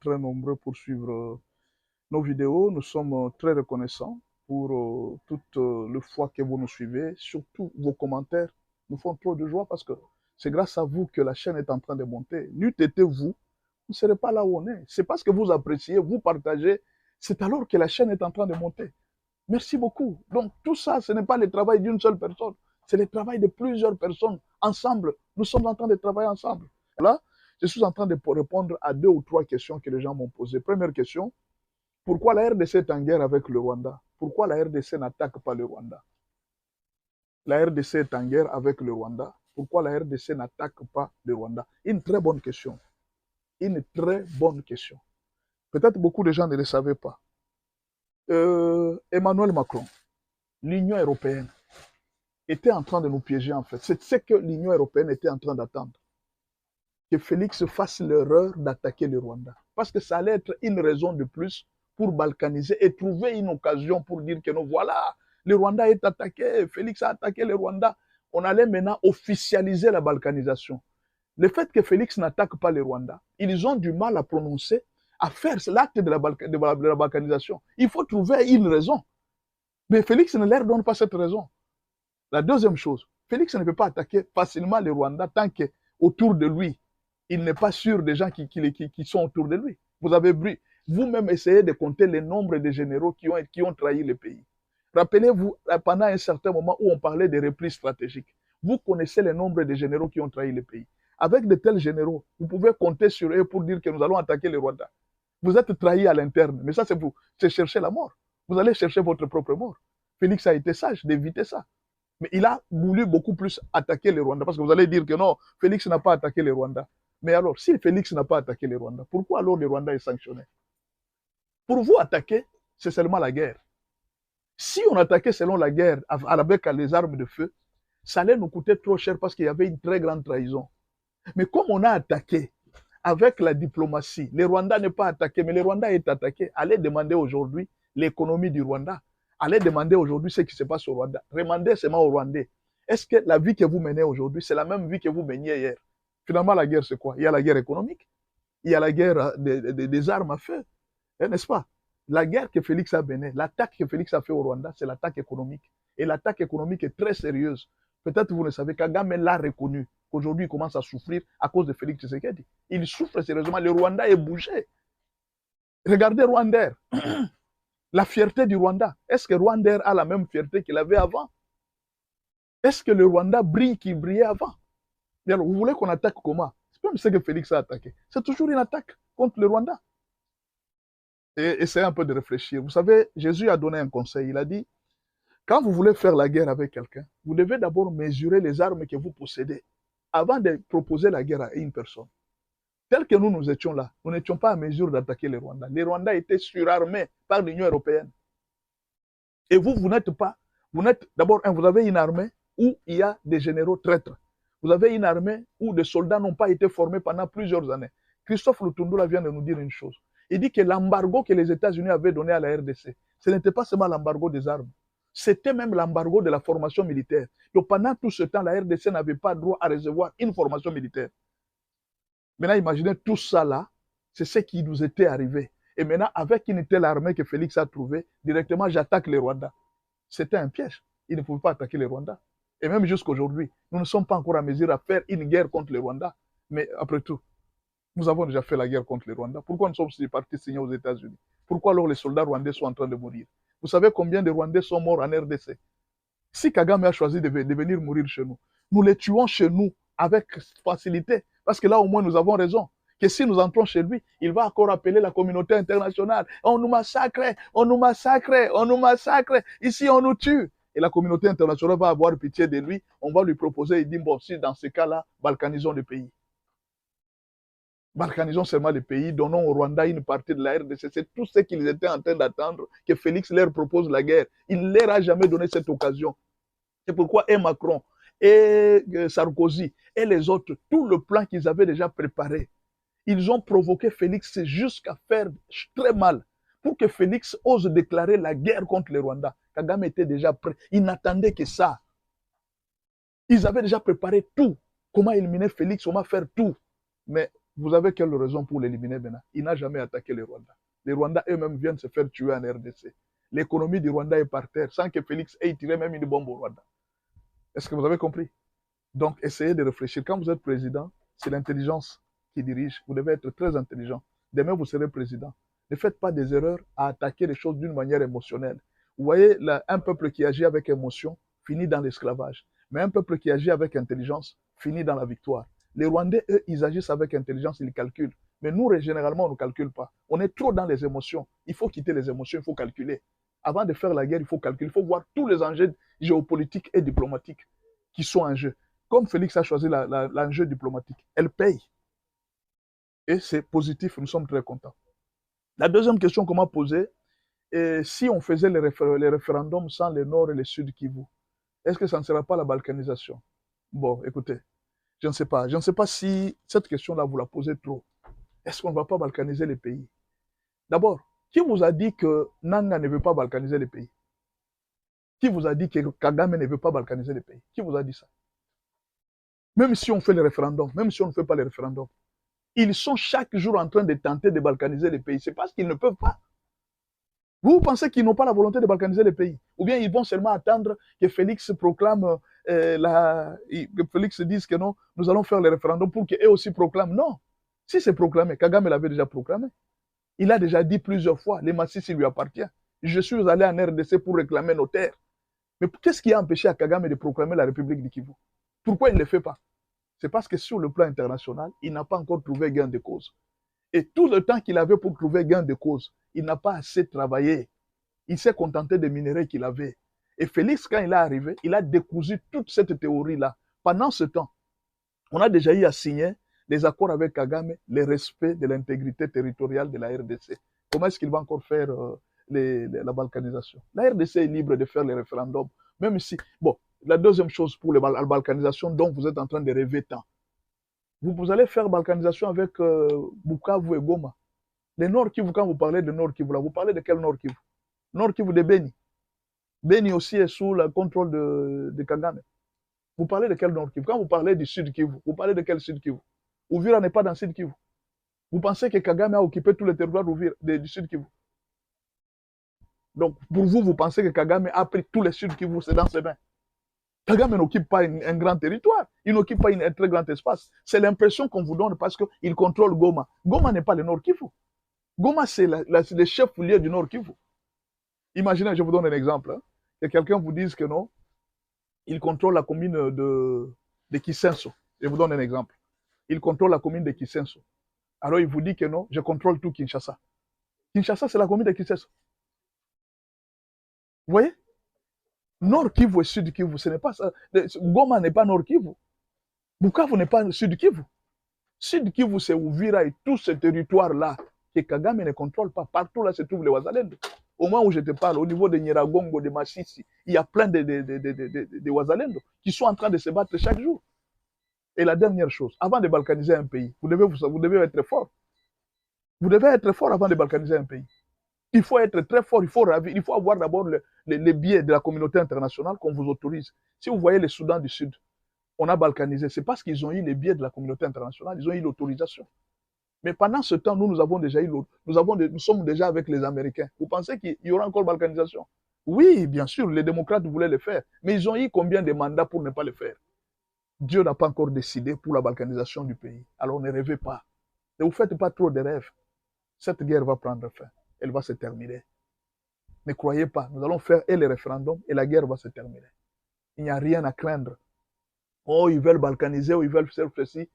très nombreux pour suivre nos vidéos. Nous sommes très reconnaissants pour toute le foi que vous nous suivez, surtout vos commentaires nous font trop de joie parce que c'est grâce à vous que la chaîne est en train de monter. N'eût été vous, vous ne serez pas là où on est. C'est parce que vous appréciez, vous partagez, c'est alors que la chaîne est en train de monter. Merci beaucoup. Donc tout ça, ce n'est pas le travail d'une seule personne, c'est le travail de plusieurs personnes ensemble. Nous sommes en train de travailler ensemble. Là, je suis en train de répondre à 2 ou 3 questions que les gens m'ont posées. Première question, pourquoi la RDC est en guerre avec le Rwanda? Pourquoi la RDC n'attaque pas le Rwanda? La RDC est en guerre avec le Rwanda. Pourquoi la RDC n'attaque pas le Rwanda? Une très bonne question. Une très bonne question. Peut-être beaucoup de gens ne le savaient pas. Emmanuel Macron, l'Union européenne, était en train de nous piéger en fait. C'est ce que l'Union européenne était en train d'attendre. Que Félix fasse l'erreur d'attaquer le Rwanda. Parce que ça allait être une raison de plus pour balkaniser et trouver une occasion pour dire que non, voilà, le Rwanda est attaqué, Félix a attaqué le Rwanda. On allait maintenant officialiser la balkanisation. Le fait que Félix n'attaque pas le Rwanda, ils ont du mal à prononcer, à faire l'acte de la balkanisation. Il faut trouver une raison. Mais Félix ne leur donne pas cette raison. La deuxième chose, Félix ne peut pas attaquer facilement le Rwanda tant qu'autour de lui, il n'est pas sûr des gens qui sont autour de lui. Vous avez vous-même essayé de compter le nombre de généraux qui ont trahi le pays. Rappelez-vous, pendant un certain moment où on parlait de repli stratégique, vous connaissez le nombre de généraux qui ont trahi le pays. Avec de tels généraux, vous pouvez compter sur eux pour dire que nous allons attaquer le Rwanda. Vous êtes trahi à l'interne, mais ça c'est vous, c'est chercher la mort. Vous allez chercher votre propre mort. Félix a été sage d'éviter ça. Mais il a voulu beaucoup plus attaquer le Rwanda, parce que vous allez dire que non, Félix n'a pas attaqué le Rwanda. Mais alors, si Félix n'a pas attaqué le Rwanda, pourquoi alors le Rwanda est sanctionné? Pour vous attaquer, c'est seulement la guerre. Si on attaquait selon la guerre, avec les armes de feu, ça allait nous coûter trop cher parce qu'il y avait une très grande trahison. Mais comme on a attaqué avec la diplomatie, le Rwanda n'est pas attaqué, mais le Rwanda est attaqué. Allez demander aujourd'hui l'économie du Rwanda. Allez demander aujourd'hui ce qui se passe au Rwanda. Demandez seulement aux Rwandais. Est-ce que la vie que vous menez aujourd'hui, c'est la même vie que vous meniez hier? Finalement, la guerre, c'est quoi? Il y a la guerre économique, il y a la guerre des armes à feu, n'est-ce pas? La guerre que Félix a menée, l'attaque que Félix a fait au Rwanda, c'est l'attaque économique. Et l'attaque économique est très sérieuse. Peut-être vous ne savez, Kagame l'a reconnu, qu'aujourd'hui il commence à souffrir à cause de Félix Tshisekedi. Il souffre sérieusement. Le Rwanda est bougé. Regardez Rwandair. La fierté du Rwanda. Est-ce que Rwandair a la même fierté qu'il avait avant? Est-ce que le Rwanda brille qu'il brillait avant? Et alors, vous voulez qu'on attaque comment? C'est pas ce que Félix a attaqué. C'est toujours une attaque contre le Rwanda. Et essayez un peu de réfléchir. Vous savez, Jésus a donné un conseil. Il a dit, quand vous voulez faire la guerre avec quelqu'un, vous devez d'abord mesurer les armes que vous possédez avant de proposer la guerre à une personne. Tel que nous étions là, nous n'étions pas à mesure d'attaquer les Rwandais. Les Rwandais étaient surarmés par l'Union européenne. Et vous n'êtes pas, d'abord, vous avez une armée où il y a des généraux traîtres. Vous avez une armée où des soldats n'ont pas été formés pendant plusieurs années. Christophe Lutundula vient de nous dire une chose. Il dit que l'embargo que les États-Unis avaient donné à la RDC, ce n'était pas seulement l'embargo des armes, c'était même l'embargo de la formation militaire. Donc pendant tout ce temps, la RDC n'avait pas droit à recevoir une formation militaire. Maintenant, imaginez tout ça là, c'est ce qui nous était arrivé. Et maintenant, avec une telle armée que Félix a trouvée, directement, j'attaque les Rwandais. C'était un piège. Il ne pouvait pas attaquer les Rwandais. Et même jusqu'aujourd'hui, nous ne sommes pas encore à mesure à faire une guerre contre les Rwandais. Mais après tout, nous avons déjà fait la guerre contre les Rwandais. Pourquoi nous sommes partis signer aux États-Unis? Pourquoi alors les soldats rwandais sont en train de mourir? Vous savez combien de Rwandais sont morts en RDC? Si Kagame a choisi de venir mourir chez nous, nous les tuons chez nous avec facilité. Parce que là, au moins, nous avons raison. Que si nous entrons chez lui, il va encore appeler la communauté internationale. On nous massacre, on nous massacre, on nous massacre. Ici, on nous tue. Et la communauté internationale va avoir pitié de lui. On va lui proposer, il dit, bon, si dans ce cas-là, balkanisons le pays. Balkanisons seulement le pays, donnons au Rwanda une partie de la RDC. C'est tout ce qu'ils étaient en train d'attendre, que Félix leur propose la guerre. Il ne leur a jamais donné cette occasion. C'est pourquoi et Macron, et Sarkozy, et les autres, tout le plan qu'ils avaient déjà préparé, ils ont provoqué Félix jusqu'à faire très mal pour que Félix ose déclarer la guerre contre le Rwanda. Kagame était déjà prêt. Il n'attendait que ça. Ils avaient déjà préparé tout. Comment éliminer Félix, comment faire tout. Mais Vous avez quelle raison pour l'éliminer maintenant? Il n'a jamais attaqué le Rwanda. Les Rwandais eux-mêmes viennent se faire tuer en RDC. L'économie du Rwanda est par terre sans que Félix ait tiré même une bombe au Rwanda. Est-ce que vous avez compris? Donc, essayez de réfléchir. Quand vous êtes président, c'est l'intelligence qui dirige. Vous devez être très intelligent. Demain, vous serez président. Ne faites pas des erreurs à attaquer les choses d'une manière émotionnelle. Vous voyez, là, un peuple qui agit avec émotion finit dans l'esclavage. Mais un peuple qui agit avec intelligence finit dans la victoire. Les Rwandais, eux, ils agissent avec intelligence, ils calculent. Mais nous, généralement, on ne calcule pas. On est trop dans les émotions. Il faut quitter les émotions, il faut calculer. Avant de faire la guerre, il faut calculer. Il faut voir tous les enjeux géopolitiques et diplomatiques qui sont en jeu. Comme Félix a choisi l'enjeu diplomatique, elle paye. Et c'est positif, nous sommes très contents. La deuxième question qu'on m'a posée, si on faisait les référendums sans le Nord et le Sud Kivu, est-ce que ça ne sera pas la balkanisation? Bon, écoutez, je ne sais pas. Je ne sais pas si cette question-là, vous la posez trop. Est-ce qu'on ne va pas balkaniser les pays? D'abord, qui vous a dit que Nanga ne veut pas balkaniser les pays? Qui vous a dit que Kagame ne veut pas balkaniser les pays? Qui vous a dit ça? Même si on fait le référendum, même si on ne fait pas le référendum, ils sont chaque jour en train de tenter de balkaniser les pays. C'est parce qu'ils ne peuvent pas. Vous pensez qu'ils n'ont pas la volonté de balkaniser les pays? Ou bien ils vont seulement attendre que Félix proclame, que Félix dise que non, nous allons faire le référendum pour qu'eux aussi proclament? Non. Si c'est proclamé, Kagame l'avait déjà proclamé. Il a déjà dit plusieurs fois, les Massissi lui appartient. Je suis allé en RDC pour réclamer nos terres. Mais qu'est-ce qui a empêché à Kagame de proclamer la République du Kivu? Pourquoi il ne le fait pas? C'est parce que sur le plan international, il n'a pas encore trouvé gain de cause. Et tout le temps qu'il avait pour trouver gain de cause, il n'a pas assez travaillé. Il s'est contenté des minéraux qu'il avait. Et Félix, quand il est arrivé, il a décousu toute cette théorie-là. Pendant ce temps, on a déjà eu à signer des accords avec Kagame, le respect de l'intégrité territoriale de la RDC. Comment est-ce qu'il va encore faire la balkanisation? La RDC est libre de faire les référendums, même si... Bon, la deuxième chose pour la balkanisation dont vous êtes en train de rêver tant. Vous allez faire balkanisation avec Bukavu et Goma. Les Nord Kivu, quand vous parlez de Nord Kivu, là, vous parlez de quel Nord Kivu? Nord Kivu de Beni. Beni aussi est sous le contrôle de Kagame. Vous parlez de quel Nord Kivu? Quand vous parlez du Sud Kivu, vous parlez de quel Sud Kivu? Ouvira n'est pas dans le Sud Kivu. Vous pensez que Kagame a occupé tout le territoire du Sud Kivu? Donc, pour vous, vous pensez que Kagame a pris tout le Sud Kivu, c'est dans ses mains. Kagame n'occupe pas un grand territoire, il n'occupe pas un très grand espace. C'est l'impression qu'on vous donne parce qu'il contrôle Goma. Goma n'est pas le Nord Kivu. Goma, c'est le chef-lieu du Nord Kivu. Imaginez, je vous donne un exemple, hein, que quelqu'un vous dise que non, il contrôle la commune de Kisenso. Je vous donne un exemple. Il contrôle la commune de Kisenso. Alors il vous dit que non, je contrôle tout Kinshasa. Kinshasa, c'est la commune de Kisenso. Vous voyez? Nord Kivu et Sud Kivu, ce n'est pas ça. Goma n'est pas Nord Kivu. Bukavu n'est pas Sud Kivu. Sud Kivu, c'est Uvira et tout ce territoire-là que Kagame ne contrôle pas. Partout là se trouvent les Wazalendo. Au moment où je te parle, au niveau de Nyiragongo, de Masisi, il y a plein de Wazalendo qui sont en train de se battre chaque jour. Et la dernière chose, avant de balkaniser un pays, vous devez être fort. Vous devez être fort avant de balkaniser un pays. Il faut être très fort, il faut avoir d'abord les biais de la communauté internationale qu'on vous autorise. Si vous voyez le Soudan du Sud, on a balkanisé, c'est parce qu'ils ont eu les biais de la communauté internationale, ils ont eu l'autorisation. Mais pendant ce temps, nous sommes déjà avec les Américains. Vous pensez qu'il y aura encore balkanisation? Oui, bien sûr, les démocrates voulaient le faire, mais ils ont eu combien de mandats pour ne pas le faire? Dieu n'a pas encore décidé pour la balkanisation du pays. Alors ne rêvez pas. Ne vous faites pas trop de rêves. Cette guerre va prendre fin. Elle va se terminer. Ne croyez pas. Nous allons faire et les référendums et la guerre va se terminer. Il n'y a rien à craindre. Oh, ils veulent balkaniser, ou ils veulent faire ceci.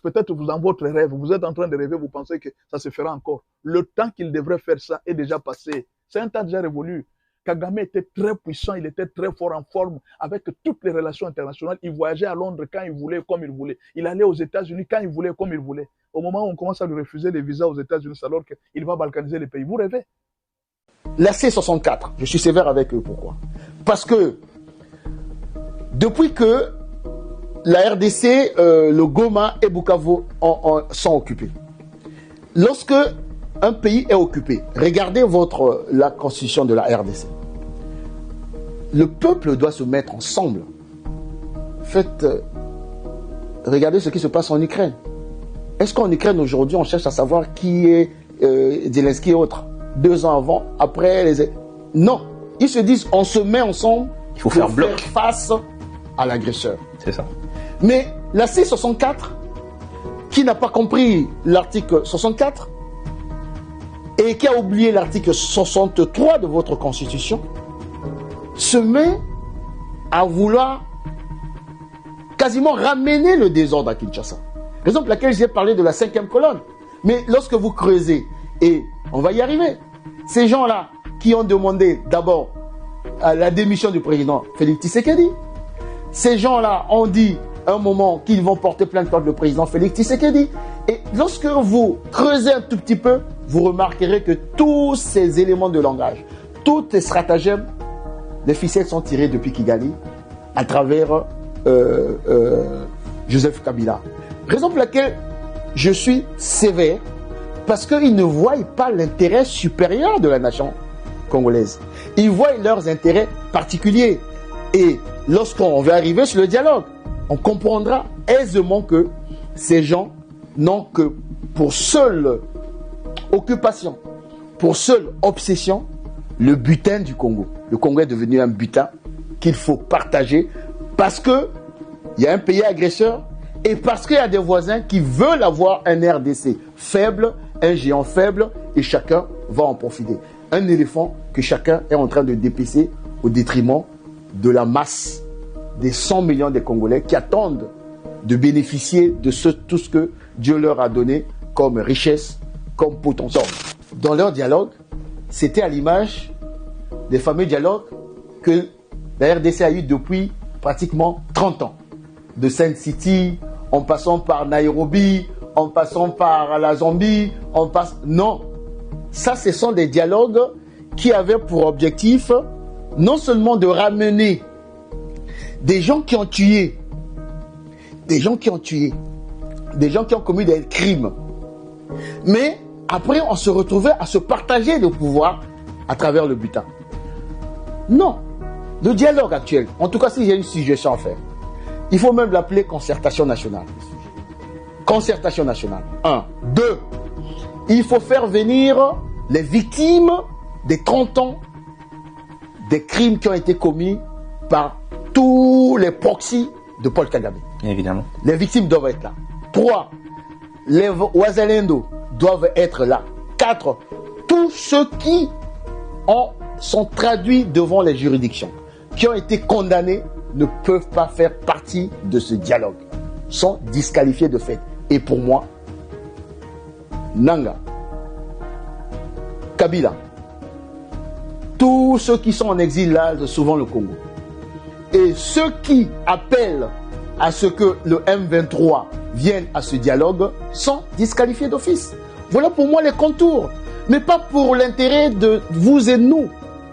Peut-être vous, dans votre rêve, vous êtes en train de rêver, vous pensez que ça se fera encore. Le temps qu'il devrait faire ça est déjà passé. C'est un temps déjà révolu. Kagame était très puissant, il était très fort en forme avec toutes les relations internationales. Il voyageait à Londres quand il voulait, comme il voulait. Il allait aux États-Unis quand il voulait, comme il voulait. Au moment où on commence à lui refuser les visas aux États-Unis, alors qu'il va balkaniser les pays. Vous rêvez? La C64, je suis sévère avec eux. Pourquoi? Parce que depuis que la RDC, le Goma et Bukavu sont occupés, lorsque un pays est occupé, regardez la constitution de la RDC. Le peuple doit se mettre ensemble. Regardez ce qui se passe en Ukraine. Est-ce qu'en Ukraine aujourd'hui, on cherche à savoir qui est Zelensky et autres 2 ans avant, après Non. Ils se disent, on se met ensemble. Il faut faire bloc face à l'agresseur. C'est ça. Mais la C64, qui n'a pas compris l'article 64 et qui a oublié l'article 63 de votre constitution, se met à vouloir quasiment ramener le désordre à Kinshasa. Raison pour laquelle j'ai parlé de la 5e colonne. Mais lorsque vous creusez, et on va y arriver, ces gens-là qui ont demandé d'abord la démission du président Félix Tshisekedi, ces gens-là ont dit à un moment qu'ils vont porter plainte contre le président Félix Tshisekedi. Et lorsque vous creusez un tout petit peu, vous remarquerez que tous ces éléments de langage, tous ces stratagèmes, les ficelles sont tirées depuis Kigali à travers Joseph Kabila. Raison pour laquelle je suis sévère, parce qu'ils ne voient pas l'intérêt supérieur de la nation congolaise. Ils voient leurs intérêts particuliers. Et lorsqu'on va arriver sur le dialogue, on comprendra aisément que ces gens n'ont que pour seule occupation, pour seule obsession, le butin du Congo. Le Congo est devenu un butin qu'il faut partager parce qu'il y a un pays agresseur et parce qu'il y a des voisins qui veulent avoir un RDC faible, un géant faible, et chacun va en profiter. Un éléphant que chacun est en train de dépecer au détriment de la masse des 100 millions de Congolais qui attendent de bénéficier de tout ce que Dieu leur a donné comme richesse, comme potentiel. Dans leur dialogue, c'était à l'image des fameux dialogues que la RDC a eu depuis pratiquement 30 ans. De Saint City, en passant par Nairobi, en passant par la Zambie, Non. Ça, ce sont des dialogues qui avaient pour objectif non seulement de ramener des gens qui ont tué, des gens qui ont commis des crimes, mais après on se retrouvait à se partager le pouvoir à travers le butin. Non. Le dialogue actuel, en tout cas si j'ai une suggestion à faire, il faut même l'appeler concertation nationale. Concertation nationale. 1. 2. Il faut faire venir les victimes des 30 ans des crimes qui ont été commis par tous les proxys de Paul Kagame. Évidemment. Les victimes doivent être là. 3. Les Wazalendo doivent être là. 4. Tous ceux qui sont traduits devant les juridictions, qui ont été condamnés, ne peuvent pas faire partie de ce dialogue. Sont disqualifiés de fait. Et pour moi, Nanga, Kabila, tous ceux qui sont en exil là, souvent le Congo, et ceux qui appellent à ce que le M23 vienne à ce dialogue sont disqualifiés d'office. Voilà pour moi les contours. Mais pas pour l'intérêt de vous et nous,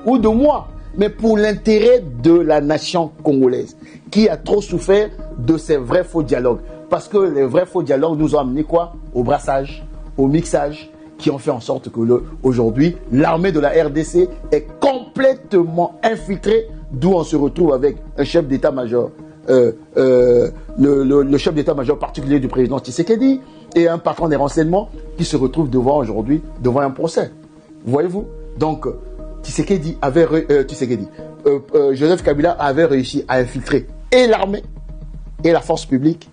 ou de moi, mais pour l'intérêt de la nation congolaise, qui a trop souffert de ces vrais faux dialogues. Parce que les vrais faux dialogues nous ont amené quoi? Au brassage, au mixage, qui ont fait en sorte que aujourd'hui, l'armée de la RDC est complètement infiltrée, d'où on se retrouve avec un chef d'état-major, le chef d'état-major particulier du président Tshisekedi, et un patron des renseignements qui se retrouve aujourd'hui devant un procès. Voyez-vous? Donc, Joseph Kabila avait réussi à infiltrer et l'armée, et la force publique,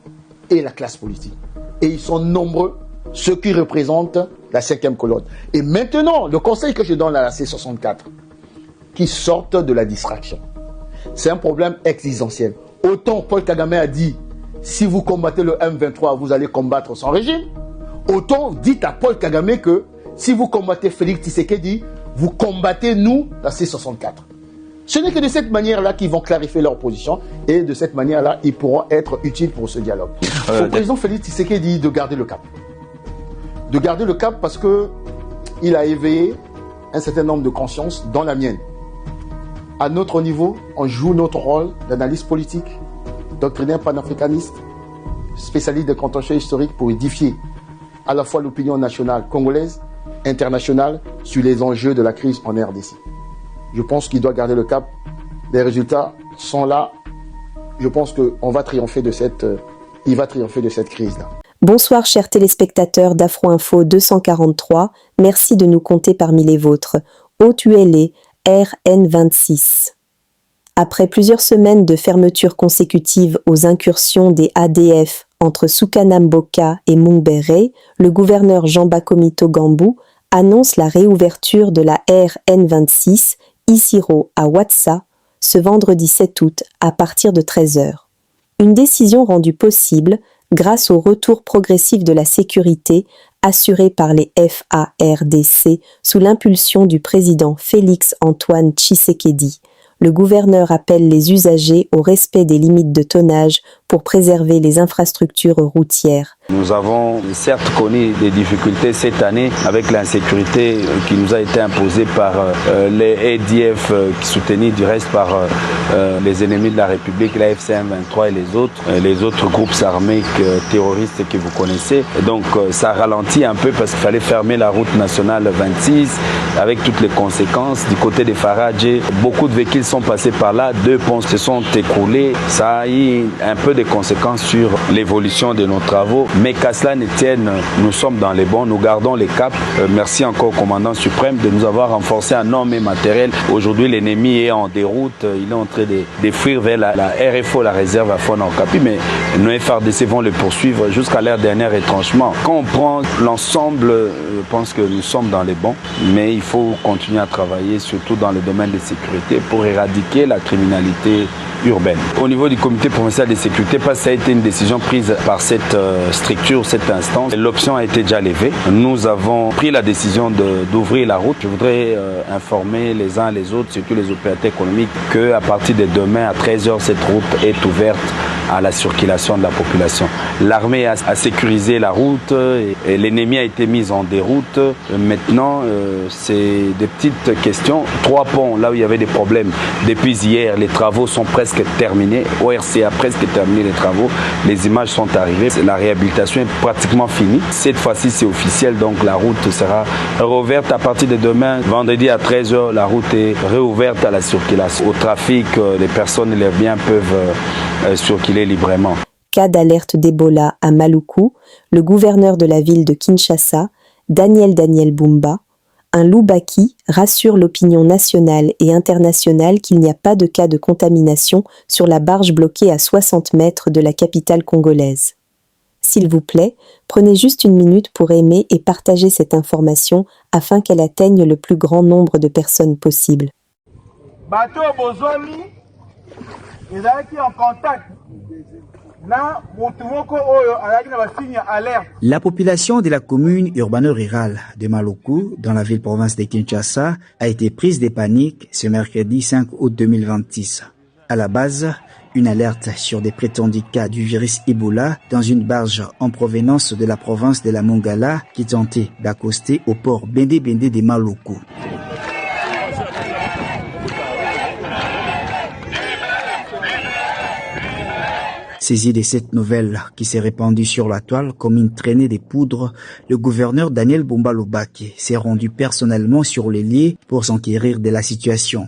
et la classe politique. Et ils sont nombreux, ceux qui représentent la 5e colonne. Et maintenant, le conseil que je donne à la C64, qui sortent de la distraction. C'est un problème existentiel. Autant Paul Kagame a dit, si vous combattez le M23, vous allez combattre son régime. Autant dites à Paul Kagame que si vous combattez Félix Tshisekedi, vous combattez nous, la C64. Ce n'est que de cette manière-là qu'ils vont clarifier leur position et de cette manière-là, ils pourront être utiles pour ce dialogue. Au président Félix Tshisekedi de garder le cap. De garder le cap parce qu'il a éveillé un certain nombre de consciences, dans la mienne. À notre niveau, on joue notre rôle d'analyste politique, doctrinaire panafricaniste, spécialiste des contentieux historiques pour édifier à la fois l'opinion nationale congolaise, internationale, sur les enjeux de la crise en RDC. Je pense qu'il doit garder le cap. Les résultats sont là. Je pense qu'on va triompher de cette crise-là. Bonsoir chers téléspectateurs d'Afro Info 243, merci de nous compter parmi les vôtres. Haute-Uélé, RN26. Après plusieurs semaines de fermeture consécutive aux incursions des ADF entre Soukanam-Boka et Mungberei, le gouverneur Jean Bakomito Gambou annonce la réouverture de la RN26 Isiro à Watsa ce vendredi 7 août à partir de 13h. Une décision rendue possible grâce au retour progressif de la sécurité assuré par les FARDC sous l'impulsion du président Félix-Antoine Tshisekedi. Le gouverneur appelle les usagers au respect des limites de tonnage pour préserver les infrastructures routières. Nous avons certes connu des difficultés cette année avec l'insécurité qui nous a été imposée par les ADF qui soutenus du reste par les ennemis de la République, la FCM23 et les autres groupes armés terroristes que vous connaissez. Et donc ça ralentit un peu parce qu'il fallait fermer la route nationale 26 avec toutes les conséquences. Du côté des Faradjé, beaucoup de véhicules sont passés par là, 2 ponts se sont écroulés. Ça a eu un peu de conséquences sur l'évolution de nos travaux. Mais qu'à cela ne tienne, nous sommes dans les bons, nous gardons les caps. Merci encore au commandant suprême de nous avoir renforcés en hommes et matériel. Aujourd'hui, l'ennemi est en déroute, il est en train de fuir vers la RFO, la réserve à Fona-Okapi, mais nos FARDC vont le poursuivre jusqu'à leur dernier retranchement. Quand on prend l'ensemble, je pense que nous sommes dans les bons, mais il faut continuer à travailler, surtout dans le domaine de sécurité, pour éradiquer la criminalité urbaine. Au niveau du comité provincial de sécurité, parce que ça a été une décision prise par cette structure, cette instance, l'option a été déjà levée. Nous avons pris la décision d'ouvrir la route. Je voudrais informer les uns les autres, surtout les opérateurs économiques, qu'à partir de demain à 13h, cette route est ouverte à la circulation de la population. L'armée a sécurisé la route et l'ennemi a été mis en déroute. Maintenant, c'est des petites questions. 3 ponts, là où il y avait des problèmes. Depuis hier, les travaux sont presque terminés. ORC a presque terminé les travaux. Les images sont arrivées. La réhabilitation est pratiquement finie. Cette fois-ci, c'est officiel, donc la route sera rouverte à partir de demain. Vendredi à 13h, la route est réouverte à la circulation. Au trafic, les personnes et les biens peuvent circuler librement. Cas d'alerte d'Ebola à Maluku, le gouverneur de la ville de Kinshasa, Daniel Bumba, un Loubaki, rassure l'opinion nationale et internationale qu'il n'y a pas de cas de contamination sur la barge bloquée à 60 mètres de la capitale congolaise. S'il vous plaît, prenez juste 1 minute pour aimer et partager cette information afin qu'elle atteigne le plus grand nombre de personnes possible. Bateau Bozoni, ils étaient en contact. La population de la commune urbano-rurale de Maluku, dans la ville-province de Kinshasa, a été prise de panique ce mercredi 5 août 2026. À la base, une alerte sur des prétendus cas du virus Ebola dans une barge en provenance de la province de la Mongala qui tentait d'accoster au port Bende-Bende de Maluku. Saisi de cette nouvelle qui s'est répandue sur la toile comme une traînée de poudre, le gouverneur Daniel Bumba Loubaki s'est rendu personnellement sur les lieux pour s'enquérir de la situation.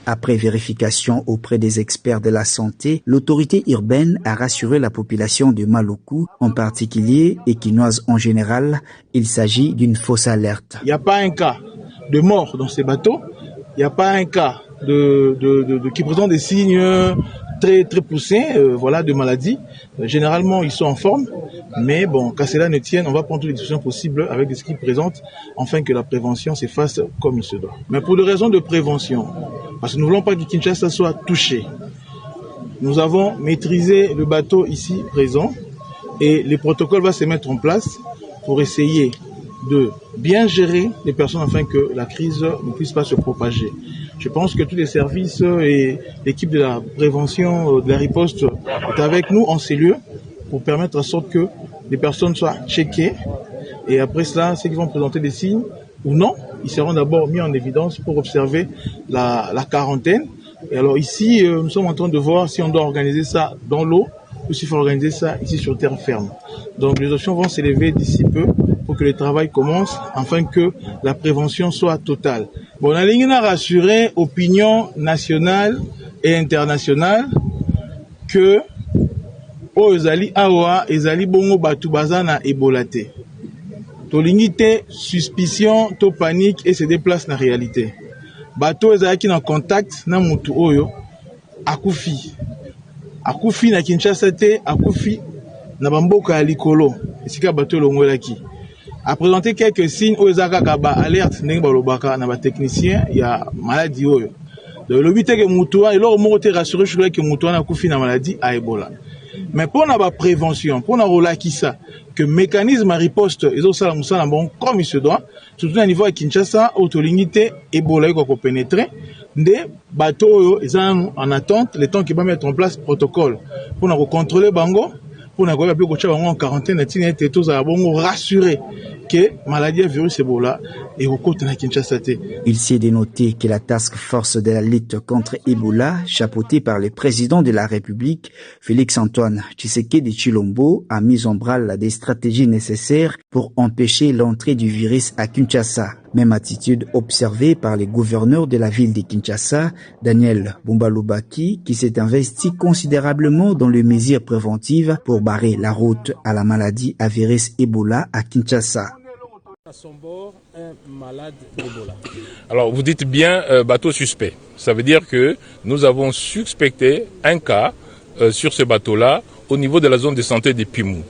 Après vérification auprès des experts de la santé, l'autorité urbaine a rassuré la population de Maluku, en particulier et quinoise en général. Il s'agit d'une fausse alerte. Il n'y a pas un cas de mort dans ces bateaux. Il n'y a pas un cas qui présente des signes très poussés de maladie. Généralement, ils sont en forme, mais bon, qu'à cela ne tienne, on va prendre toutes les décisions possibles avec ce qu'ils présentent, afin que la prévention se fasse comme il se doit. Mais pour des raisons de prévention, parce que nous ne voulons pas que Kinshasa soit touché, nous avons maîtrisé le bateau ici présent et les protocoles vont se mettre en place pour essayer de bien gérer les personnes afin que la crise ne puisse pas se propager. Je pense que tous les services et l'équipe de la prévention, de la riposte est avec nous en ces lieux pour permettre en sorte que les personnes soient checkées et après cela, ceux qui vont présenter des signes ou non, ils seront d'abord mis en évidence pour observer la quarantaine. Et alors ici, nous sommes en train de voir si on doit organiser ça dans l'eau ou s'il faut organiser ça ici sur terre ferme. Donc les options vont s'élever d'ici peu pour que le travail commence afin que la prévention soit totale. Bon, la ligne a rassuré opinion nationale et internationale que ezali awa ezali bongo batu bazana Ebola te. Tolingi te suspicion, to panique et se déplace na réalité. Bato ezali ki na contact na mutu oyo akufi. Akufi na Kinshasa te, akufi na bamboka ya likolo. Esika bato longolaki. A présenté quelques signes oyo ezaka kaba alerte ndenge balobaka na ba technicien ya maladie oyo. Donc le but est que mutuwa et leur mot te rassurer sur que mutuwa na akufi na maladie à Ebola. Mais pour la prévention, pour la relakisa, que mécanisme à riposte, ils ont ça bon comme il se doit, surtout à niveau à Kinshasa, autolimité, Ebola, quoi pénétrer, des bateaux, ils sont en attente, le temps qu'ils vont mettre en place protocole pour nous contrôler Bango, pour nous en quarantaine, et tous à bon rassurer que maladie virus Ebola est au côté de Kinshasa. Il s'est dénoté que la task force de la lutte contre Ebola, chapeautée par le président de la République, Félix-Antoine Tshisekedi Tshilombo, a mis en branle des stratégies nécessaires pour empêcher l'entrée du virus à Kinshasa. Même attitude observée par les gouverneurs de la ville de Kinshasa, Daniel Bumbalubaki, qui s'est investi considérablement dans les mesures préventives pour barrer la route à la maladie à virus Ebola à Kinshasa. À son bord, un malade d'Ebola. Alors vous dites bien bateau suspect. Ça veut dire que nous avons suspecté un cas sur ce bateau-là au niveau de la zone de santé de Pimou.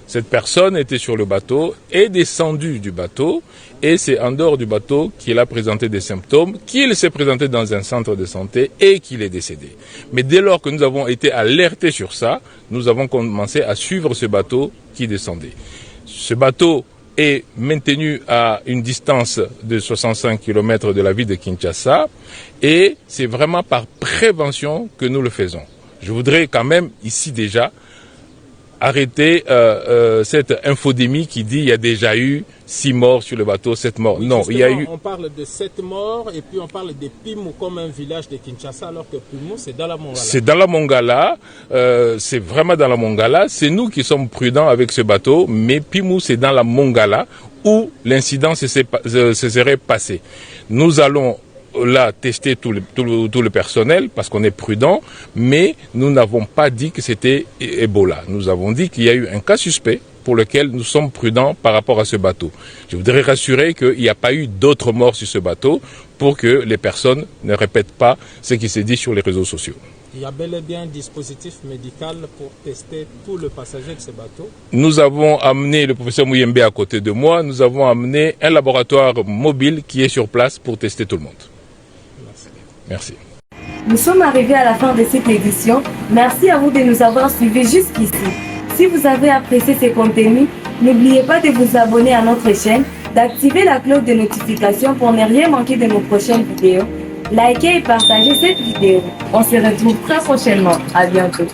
Cette personne était sur le bateau, est descendue du bateau et c'est en dehors du bateau qu'il a présenté des symptômes, qu'il s'est présenté dans un centre de santé et qu'il est décédé. Mais dès lors que nous avons été alertés sur ça, nous avons commencé à suivre ce bateau qui descendait. Ce bateau est maintenu à une distance de 65 km de la ville de Kinshasa et c'est vraiment par prévention que nous le faisons. Je voudrais quand même ici déjà arrêter cette infodémie qui dit il y a déjà eu 6 morts sur le bateau, 7 morts. Oui, non, il y a eu... On parle de 7 morts et puis on parle de Pimou comme un village de Kinshasa alors que Pimou c'est dans la Mongala. C'est dans la Mongala, c'est vraiment dans la Mongala. C'est nous qui sommes prudents avec ce bateau, mais Pimou c'est dans la Mongala où l'incident se serait passé. Nous allons là tester tout le personnel parce qu'on est prudent, mais nous n'avons pas dit que c'était Ebola. Nous avons dit qu'il y a eu un cas suspect pour lequel nous sommes prudents par rapport à ce bateau. Je voudrais rassurer qu'il n'y a pas eu d'autres morts sur ce bateau pour que les personnes ne répètent pas ce qui s'est dit sur les réseaux sociaux. Il y a bel et bien un dispositif médical pour tester tout le passager de ce bateau. Nous avons amené le professeur Mouyembe à côté de moi. Nous avons amené un laboratoire mobile qui est sur place pour tester tout le monde. Merci. Nous sommes arrivés à la fin de cette édition. Merci à vous de nous avoir suivis jusqu'ici. Si vous avez apprécié ces contenus, n'oubliez pas de vous abonner à notre chaîne, d'activer la cloche de notification pour ne rien manquer de nos prochaines vidéos. Likez et partagez cette vidéo. On se retrouve très prochainement. À bientôt.